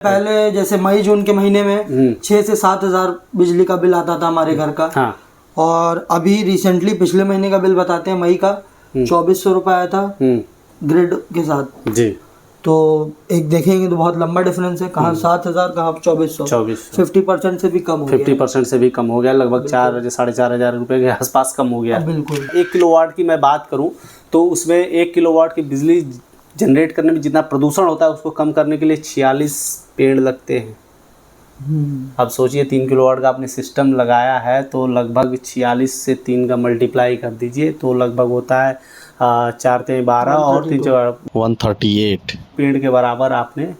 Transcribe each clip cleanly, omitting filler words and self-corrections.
पहले जैसे मई जून के महीने में 6 से 7 हजार बिजली का बिल आता था हमारे घर का। हाँ। और अभी रिसेंटली पिछले महीने का बिल बताते हैं मई का 2400 रुपये आया था ग्रिड के साथ जी। तो एक देखेंगे तो बहुत लंबा डिफरेंस है, कहाँ 7,000 कहाँ 2400 50% से भी कम हो गया। 50% से भी कम हो गया, लगभग 4,000-4,500 रुपए के आसपास कम हो गया। बिल्कुल। 1 किलोवाट की मैं बात करूं तो उसमें 1 किलोवाट की बिजली जनरेट करने में जितना प्रदूषण होता है उसको कम करने के लिए 46 पेड़ लगते हैं। अब सोचिए 3 किलोवाट का आपने सिस्टम लगाया है तो लगभग 46 से 3 का मल्टीप्लाई कर दीजिए तो लगभग होता है 4 3 12 और 3 138 पेड़ के बराबर आपने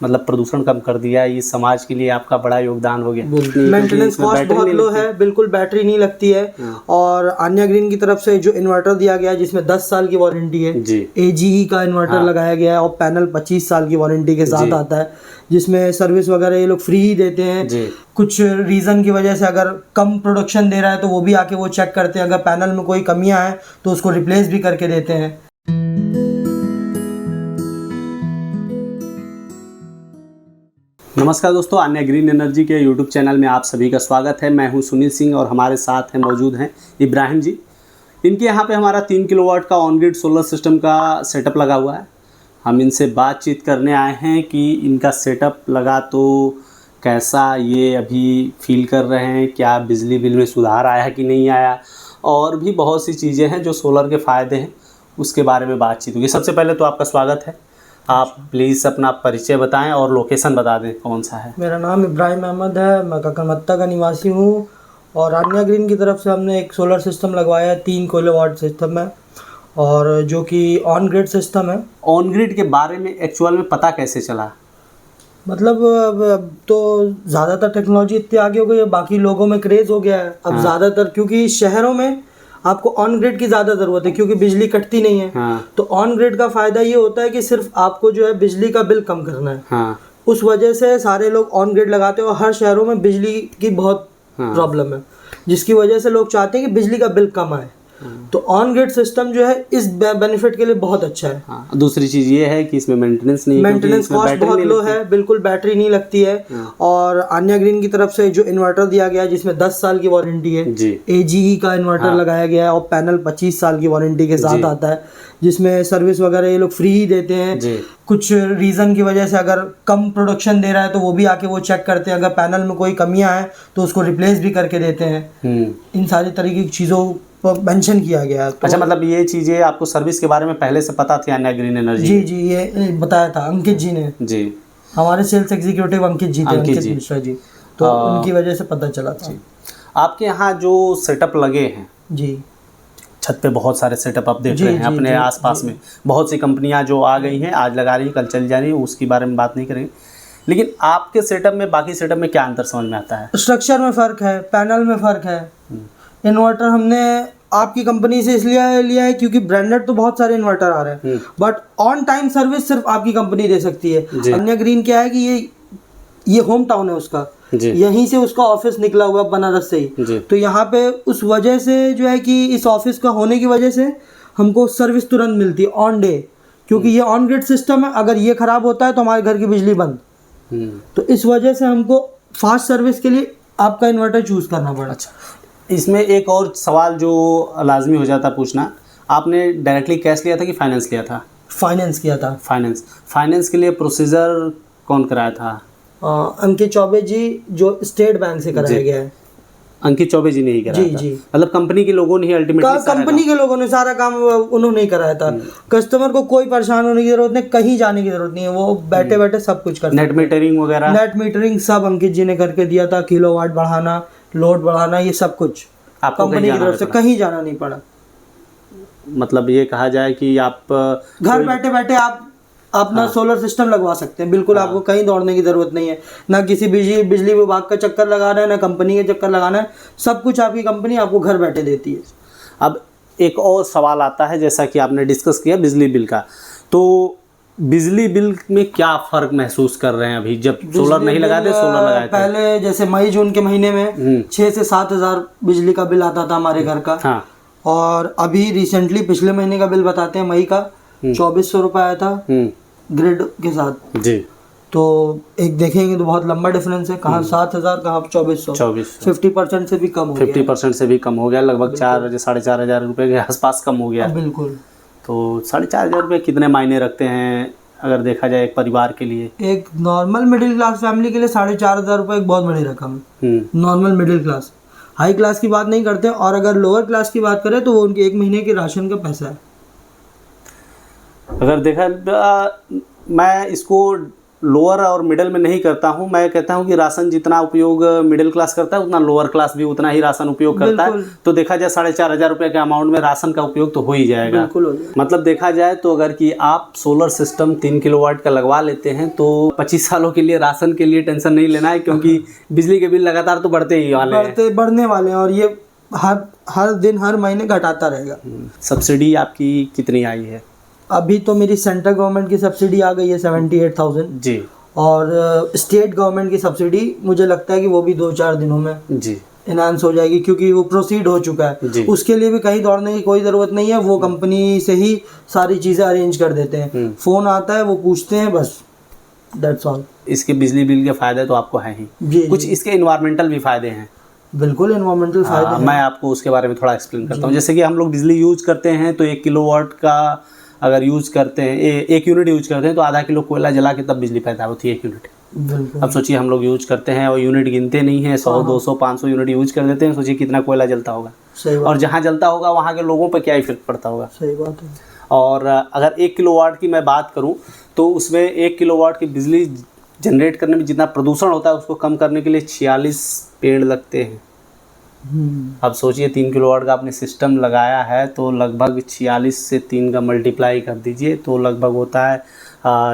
मतलब प्रदूषण कम कर दिया। ये समाज के लिए आपका बड़ा योगदान हो गया। मेंटेनेंस कॉस्ट बहुत लो है, बिल्कुल बैटरी नहीं लगती है। और आन्या ग्रीन की तरफ से जो इन्वर्टर दिया गया है जिसमें 10 साल की वारंटी है, AGE का इन्वर्टर लगाया गया है और पैनल 25 साल की वारंटी के साथ आता है, जिसमें सर्विस वगैरह ये लोग फ्री ही देते हैं। कुछ रीज़न की वजह से अगर कम प्रोडक्शन दे रहा है तो वो भी आके वो चेक करते हैं, अगर पैनल में कोई कमियां हैं तो उसको रिप्लेस भी करके देते हैं। नमस्कार दोस्तों, आन्या ग्रीन एनर्जी के यूट्यूब चैनल में आप सभी का स्वागत है। मैं हूं सुनील सिंह और हमारे साथ हैं मौजूद हैं इब्राहिम जी। इनके यहाँ पे हमारा 3 किलोवाट का ऑन ग्रिड सोलर सिस्टम का सेटअप लगा हुआ है। हम इनसे बातचीत करने आए हैं कि इनका सेटअप लगा तो कैसा ये अभी फील कर रहे हैं, क्या बिजली बिल में सुधार आया है कि नहीं आया, और भी बहुत सी चीज़ें हैं जो सोलर के फ़ायदे हैं उसके बारे में बातचीत होगी। सबसे पहले तो आपका स्वागत है। आप प्लीज़ अपना परिचय बताएं और लोकेशन बता दें कौन सा है। मेरा नाम इब्राहिम अहमद है, मैं ककरमत्ता का निवासी हूँ और आन्या ग्रीन की तरफ से हमने एक सोलर सिस्टम लगवाया है, 3 किलोवाट सिस्टम है और जो कि ऑन ग्रिड सिस्टम है। ऑन ग्रिड के बारे में एक्चुअल में पता कैसे चला? मतलब अब तो ज़्यादातर टेक्नोलॉजी इतनी आगे हो गई है, बाकी लोगों में क्रेज़ हो गया है अब ज़्यादातर, क्योंकि शहरों में आपको ऑन ग्रिड की ज़्यादा ज़रूरत है क्योंकि बिजली कटती नहीं है। तो ऑन ग्रिड का फ़ायदा ये होता है कि सिर्फ आपको जो है बिजली का बिल कम करना है। उस वजह से सारे लोग ऑन ग्रिड लगाते हैं और हर शहरों में बिजली की बहुत प्रॉब्लम है, जिसकी वजह से लोग चाहते हैं कि बिजली का बिल कम आए। तो ऑन ग्रिड सिस्टम जो है इस बेनिफिट के लिए बहुत अच्छा है। दूसरी चीज़ ये है कि इसमें मेंटेनेंस नहीं, मेंटेनेंस कॉस्ट बहुत लो है, बिल्कुल बैटरी नहीं लगती है। और आन्या ग्रीन की तरफ से जो इन्वर्टर दिया गया है जिसमें 10 साल की वारंटी है, AGE का इन्वर्टर लगाया गया है और पैनल 25 साल की वारंटी के साथ आता है, जिसमें सर्विस वगैरह ये लोग फ्री ही देते हैं। कुछ रीज़न की वजह से अगर कम प्रोडक्शन दे रहा है तो वो भी आके वो चेक करते हैं, अगर पैनल में कोई कमियां हैं तो उसको रिप्लेस भी करके देते हैं। इन सारी तरीके की चीज़ों मेंशन किया गया है। तो अच्छा, मतलब ये चीज़ें आपको सर्विस के बारे में पहले से पता थी आन्या ग्रीन एनर्जी? जी, ये बताया था अंकित जी ने। जी, हमारे सेल्स एग्जीक्यूटिव अंकित जी थे, अंकित मिश्रा जी, तो उनकी वजह से पता चला था। आपके यहाँ जो सेटअप लगे हैं जी, छत पे बहुत सारे सेटअप आप देख रहे हैं अपने आसपास में, बहुत सी कंपनियां जो आ गई हैं, आज लगा रही हैं, कल चल जा रही हैं, उसके बारे में बात नहीं करेंगे। लेकिन आपके सेटअप में बाकी सेटअप में क्या अंतर समझ में आता है? स्ट्रक्चर में फ़र्क है, पैनल में फ़र्क है। इन्वर्टर हमने आपकी कंपनी से इसलिए लिया है क्योंकि ब्रांडेड तो बहुत सारे इन्वर्टर आ रहे हैं, बट ऑन टाइम सर्विस सिर्फ आपकी कंपनी दे सकती है। आन्या ग्रीन क्या है कि ये होम टाउन है उसका, यहीं से उसका ऑफिस निकला हुआ बनारस से ही, तो यहाँ पे उस वजह से जो है कि इस ऑफिस का होने की वजह से हमको सर्विस तुरंत मिलती है ऑन डे, क्योंकि ये ऑन ग्रिड सिस्टम है। अगर ये खराब होता है तो हमारे घर की बिजली बंद, तो इस वजह से हमको फास्ट सर्विस के लिए आपका इन्वर्टर चूज करना पड़ा। अच्छा, इसमें एक और सवाल जो लाजमी हो जाता पूछना, आपने डायरेक्टली कैश लिया था कि फाइनेंस लिया था? फाइनेंस किया था। फाइनेंस के लिए प्रोसीजर कौन कराया था? अंकित चौबे जी, जो स्टेट बैंक से कराया गया है। अंकित चौबे जी ने ही कराया था? मतलब कंपनी के लोगों ने ही अल्टीमेटली कंपनी के लोगों ने सारा काम उन्होंने ही कराया था। कस्टमर को कोई परेशान होने की जरूरत नहीं, कहीं जाने की जरूरत नहीं है, वो बैठे बैठे सब कुछ कर। नेट मीटरिंग वगैरह? नेट मीटरिंग सब अंकित जी ने करके दिया था, किलोवाट बढ़ाना, लोड बढ़ाना, ये सब कुछ कंपनी की तरफ से, कहीं जाना नहीं पड़ा। मतलब ये कहा जाए कि आप घर बैठे बैठे आप अपना सोलर सिस्टम लगवा सकते हैं, बिल्कुल आपको कहीं दौड़ने की जरूरत नहीं है, ना किसी बिजली विभाग का चक्कर लगाना है, ना कंपनी के चक्कर लगाना है, सब कुछ आपकी कंपनी आपको घर बैठे देती है। अब एक और सवाल आता है, जैसा कि आपने डिस्कस किया बिजली बिल का, तो बिजली बिल में क्या फ़र्क महसूस कर रहे हैं अभी, जब सोलर नहीं लगाते सोलर लगाए थे? पहले जैसे मई जून के महीने में 6 से 7 हजार बिजली का बिल आता था हमारे घर का। और अभी रिसेंटली पिछले महीने का बिल बताते हैं मई का 2400 रुपये आया था ग्रिड के साथ जी। तो एक देखेंगे तो बहुत लंबा डिफरेंस है, कहाँ 7,000 कहाँ 2400, 50% से भी कम हो गया। 50% से भी कम हो गया, लगभग 4,000-4,500 रुपये के आसपास कम हो गया। बिल्कुल। तो 4,500 रुपये कितने मायने रखते हैं अगर देखा जाए एक परिवार के लिए? एक नॉर्मल मिडिल क्लास फैमिली के लिए 4,500 रुपये एक बहुत बड़ी रकम है। Normal middle class, high class की बात नहीं करते, और अगर लोअर क्लास की बात करें तो वो उनके 1 महीने के राशन का पैसा है। अगर देखा मैं इसको लोअर और मिडिल में नहीं करता हूँ, मैं कहता हूँ कि राशन जितना उपयोग मिडिल क्लास करता है उतना लोअर क्लास भी उतना ही राशन उपयोग करता है। तो देखा जाए 4,500 रुपये के अमाउंट में राशन का उपयोग तो हो ही जाएगा। बिल्कुल हो जाएगा। मतलब देखा जाए तो अगर कि आप सोलर सिस्टम 3 किलोवाट का लगवा लेते हैं तो 25 सालों के लिए राशन के लिए टेंशन नहीं लेना है, क्योंकि बिजली के बिल लगातार तो बढ़ते ही वाले हैं, बढ़ने वाले हैं, और ये हर दिन हर महीने घटाता रहेगा। सब्सिडी आपकी कितनी आई है? अभी तो मेरी सेंट्रल गवर्नमेंट की सब्सिडी आ गई है 78,000 जी, और स्टेट गवर्नमेंट की सब्सिडी मुझे लगता है कि वो भी 2-4 दिनों में जी इनहांस हो जाएगी, क्योंकि वो प्रोसीड हो चुका है। उसके लिए भी कहीं दौड़ने की कोई ज़रूरत नहीं है, वो कंपनी से ही सारी चीज़ें अरेंज कर देते हैं। फ़ोन आता है, वो पूछते हैं, बस दैट्स ऑल। इसके बिजली बिल के फ़ायदे तो आपको हैं ही, कुछ इसके इन्वायरमेंटल भी फ़ायदे हैं। बिल्कुल इन्वायरमेंटल फ़ायदे हैं। मैं आपको उसके बारे में थोड़ा एक्सप्लेन करता हूँ। जैसे कि हम लोग बिजली यूज करते हैं तो 1 किलोवाट का अगर यूज करते हैं, 1 यूनिट यूज करते हैं तो आधा किलो कोयला जला के तब बिजली पैदा होती है 1 यूनिट। बिल्कुल। अब सोचिए हम लोग यूज करते हैं और यूनिट गिनते नहीं हैं, 100, 200, 500 यूनिट यूज कर देते हैं, सोचिए कितना कोयला जलता होगा। सही बात। और जहाँ जलता होगा वहाँ के लोगों पर क्या इफेक्ट पड़ता होगा। सही बात है। और अगर 1 किलोवाट की मैं बात करूँ तो उसमें 1 किलोवाट की बिजली जनरेट करने में जितना प्रदूषण होता है उसको कम करने के लिए 46 पेड़ लगते हैं। अब सोचिए 3 किलोवाट का आपने सिस्टम लगाया है तो लगभग 46 से 3 का मल्टीप्लाई कर दीजिए तो लगभग होता है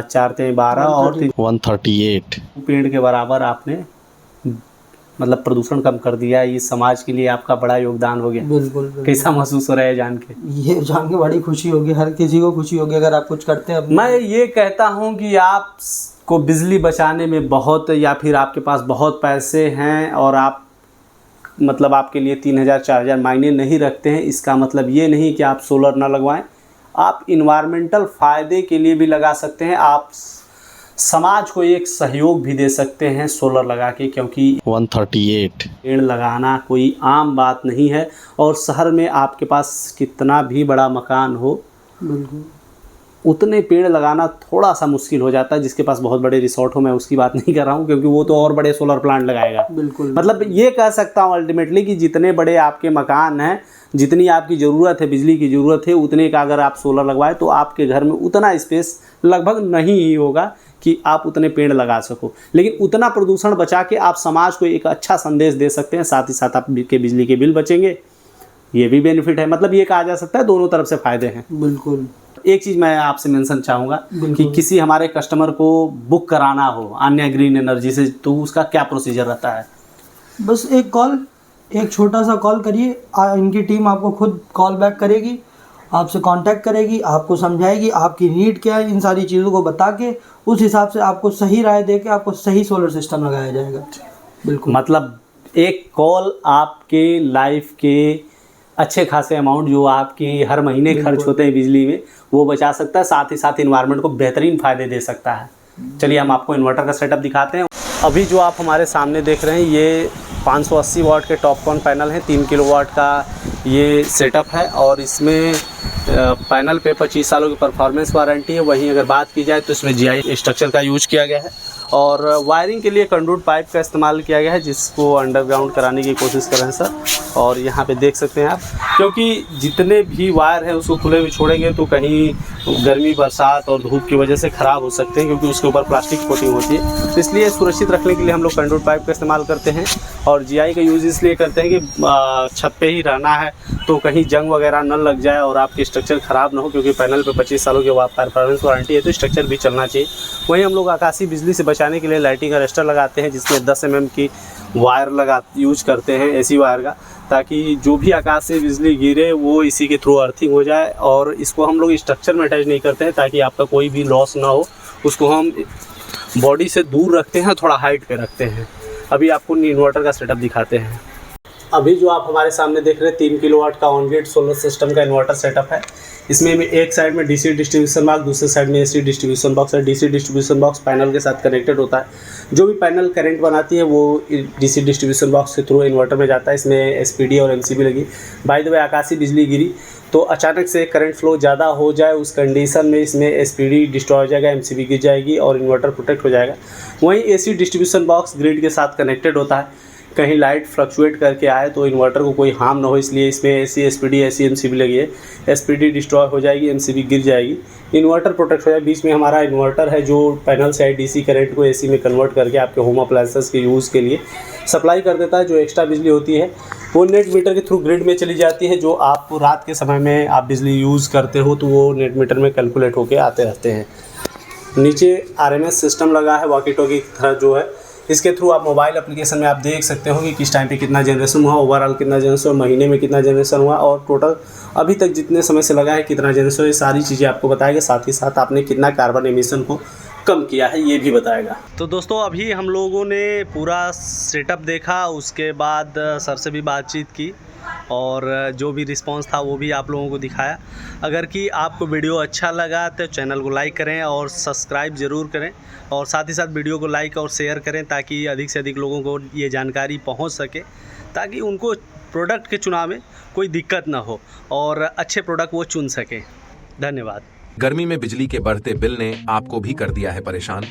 4 × 12 और 138 पेड़ के बराबर आपने मतलब प्रदूषण कम कर दिया। ये समाज के लिए आपका बड़ा योगदान हो गया। बिल्कुल। कैसा महसूस हो रहा है जान के? ये जान के बड़ी खुशी होगी, हर किसी को खुशी होगी अगर आप कुछ करते हैं। मैं ये कहता हूँ कि आप को बिजली बचाने में बहुत, या फिर आपके पास बहुत पैसे हैं और आप मतलब आपके लिए 3,000-4,000 मायने नहीं रखते हैं, इसका मतलब ये नहीं कि आप सोलर ना लगवाएं। आप इन्वायरमेंटल फ़ायदे के लिए भी लगा सकते हैं, आप समाज को एक सहयोग भी दे सकते हैं सोलर लगा के, क्योंकि 138 पेड़ लगाना कोई आम बात नहीं है। और शहर में आपके पास कितना भी बड़ा मकान हो, बिल्कुल उतने पेड़ लगाना थोड़ा सा मुश्किल हो जाता है। जिसके पास बहुत बड़े रिसोर्ट हो, मैं उसकी बात नहीं कर रहा हूँ, क्योंकि वो तो और बड़े सोलर प्लांट लगाएगा। बिल्कुल। मतलब ये कह सकता हूँ अल्टीमेटली कि जितने बड़े आपके मकान हैं, जितनी आपकी ज़रूरत है, बिजली की ज़रूरत है, उतने का अगर आप सोलर लगवाएं तो आपके घर में उतना स्पेस लगभग नहीं ही होगा कि आप उतने पेड़ लगा सको। लेकिन उतना प्रदूषण बचा के आप समाज को एक अच्छा संदेश दे सकते हैं, साथ ही साथ आपके बिजली के बिल बचेंगे, ये भी बेनिफिट है। मतलब ये कहा जा सकता है दोनों तरफ से फ़ायदे हैं। बिल्कुल। एक चीज़ मैं आपसे मेंशन चाहूँगा कि किसी हमारे कस्टमर को बुक कराना हो अन्य ग्रीन एनर्जी से, तो उसका क्या प्रोसीजर रहता है? बस एक छोटा सा कॉल करिए, इनकी टीम आपको खुद कॉल बैक करेगी, आपसे कांटेक्ट करेगी, आपको समझाएगी आपकी नीड क्या है, इन सारी चीज़ों को बता के उस हिसाब से आपको सही राय दे के आपको सही सोलर सिस्टम लगाया जाएगा। बिल्कुल। मतलब एक कॉल आपके लाइफ के अच्छे खासे अमाउंट जो आपके हर महीने खर्च होते हैं बिजली में, वो बचा सकता है, साथ ही साथ इन्वायरमेंट को बेहतरीन फ़ायदे दे सकता है। चलिए हम आपको इन्वर्टर का सेटअप दिखाते हैं। अभी जो आप हमारे सामने देख रहे हैं ये 580 वाट के टॉपकॉन पैनल है, 3 किलोवाट का ये सेटअप है और इसमें पैनल पे 25 सालों की परफॉर्मेंस वारंटी है। वहीं अगर बात की जाए तो इसमें GI स्ट्रक्चर का यूज किया गया है और वायरिंग के लिए कंडूट पाइप का इस्तेमाल किया गया है, जिसको अंडरग्राउंड कराने की कोशिश कर रहे हैं सर। और यहाँ पे देख सकते हैं आप, क्योंकि जितने भी वायर हैं उसको खुले में छोड़ेंगे तो कहीं गर्मी, बरसात और धूप की वजह से ख़राब हो सकते हैं, क्योंकि उसके ऊपर प्लास्टिक कोटिंग होती है। तो इसलिए सुरक्षित रखने के लिए हम लोग कंडूट पाइप का इस्तेमाल करते हैं। और GI का यूज़ इसलिए करते हैं कि छत पे ही रहना है तो कहीं जंग वगैरह न लग जाए और आपकी स्ट्रक्चर ख़राब ना हो, क्योंकि पैनल पे 25 सालों की परफॉर्मेंस वारंटी है तो स्ट्रक्चर भी चलना चाहिए। वहीं हम लोग आकाशीय बिजली से बचाने के लिए लाइटिंग अरेस्टर लगाते हैं, जिसमें 10 mm की वायर यूज करते हैं, ऐसी वायर का, ताकि जो भी आकाश से बिजली गिरे वो इसी के थ्रू अर्थिंग हो जाए। और इसको हम लोग स्ट्रक्चर में अटैच नहीं करते हैं ताकि आपका कोई भी लॉस ना हो, उसको हम बॉडी से दूर रखते हैं, थोड़ा हाइट पे रखते हैं। अभी आपको इन्वर्टर का सेटअप दिखाते हैं। अभी जो आप हमारे सामने देख रहे हैं 3 किलोवाट का ऑन ग्रिड सोलर सिस्टम का इन्वर्टर सेटअप है। इसमें एक साइड में डीसी डिस्ट्रीब्यूशन बॉक्स, दूसरे साइड में एसी डिस्ट्रीब्यूशन बॉक्स है। डीसी डिस्ट्रीब्यूशन बॉक्स पैनल के साथ कनेक्टेड होता है। जो भी पैनल करंट बनाती है वो डीसी डिस्ट्रीब्यूशन बॉक्स के थ्रू इन्वर्टर में जाता है। इसमें एसपीडी और एमसीबी लगी। बाय द वे, आकाशीय बिजली गिरी तो अचानक से करंट फ्लो ज़्यादा हो जाए, उस कंडीशन में इसमें एसपीडी डिस्ट्रॉय हो जाएगा, एमसीबी गिर जाएगी और इन्वर्टर प्रोटेक्ट हो जाएगा। वहीं एसी डिस्ट्रीब्यूशन बॉक्स ग्रिड के साथ कनेक्टेड होता है। कहीं लाइट फ्लक्चुएट करके आए तो इन्वर्टर को कोई हार्म ना हो, इसलिए इसमें एसी एसपीडी एसी एमसीबी लगी है। एसपीडी डिस्ट्रॉय हो जाएगी, एमसीबी गिर जाएगी, इन्वर्टर प्रोटेक्ट हो जाएगा। बीच में हमारा इन्वर्टर है जो पैनल से डीसी करंट को एसी में कन्वर्ट करके आपके होम अप्लायंसेस के यूज़ के लिए सप्लाई कर देता है। जो एक्स्ट्रा बिजली होती है वो नेट मीटर के थ्रू ग्रिड में चली जाती है। जो आप रात के समय में आप बिजली यूज़ करते हो तो वो नेट मीटर में कैलकुलेट होके आते रहते हैं। नीचे आरएमएस सिस्टम लगा है वॉकी टॉकी की तरह जो है। इसके थ्रू आप मोबाइल एप्लीकेशन में आप देख सकते हो कि किस टाइम पे कितना जनरेशन हुआ, ओवरऑल कितना जनरेशन हुआ, महीने में कितना जनरेशन हुआ और टोटल अभी तक जितने समय से लगा है कितना जनरेशन, ये सारी चीज़ें आपको बताएगा। साथ ही साथ आपने कितना कार्बन एमिशन को कम किया है ये भी बताएगा। तो दोस्तों, अभी हम लोगों ने पूरा सेटअप देखा, उसके बाद सर से भी बातचीत की और जो भी रिस्पांस था वो भी आप लोगों को दिखाया। अगर कि आपको वीडियो अच्छा लगा तो चैनल को लाइक करें और सब्सक्राइब ज़रूर करें और साथ ही साथ वीडियो को लाइक और शेयर करें ताकि अधिक से अधिक लोगों को ये जानकारी पहुंच सके, ताकि उनको प्रोडक्ट के चुनाव में कोई दिक्कत ना हो और अच्छे प्रोडक्ट वो चुन सकें। धन्यवाद। गर्मी में बिजली के बढ़ते बिल ने आपको भी कर दिया है परेशान?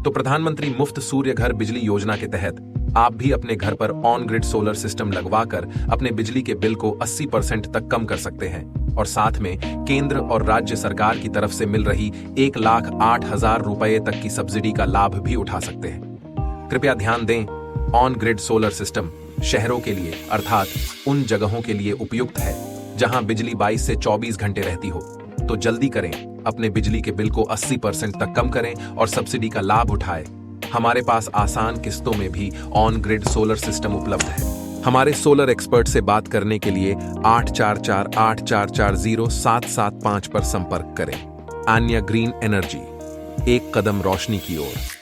तो प्रधानमंत्री मुफ्त सूर्य घर बिजली योजना के तहत आप भी अपने घर पर ऑन ग्रिड सोलर सिस्टम लगवाकर अपने बिजली के बिल को 80% तक कम कर सकते हैं और साथ में केंद्र और राज्य सरकार की तरफ से मिल रही 1,08,000 रुपए तक की सब्सिडी का लाभ भी उठा सकते हैं। कृपया ध्यान दें, ऑन ग्रिड सोलर सिस्टम शहरों के लिए अर्थात उन जगहों के लिए उपयुक्त है जहां बिजली 22 से 24 घंटे रहती हो। तो जल्दी करें, अपने बिजली के बिल को 80% तक कम करें और सब्सिडी का लाभ उठाएं। हमारे पास आसान किस्तों में भी ऑन ग्रिड सोलर सिस्टम उपलब्ध है। हमारे सोलर एक्सपर्ट से बात करने के लिए 8448440775 पर संपर्क करें। आन्या ग्रीन एनर्जी, एक कदम रोशनी की ओर।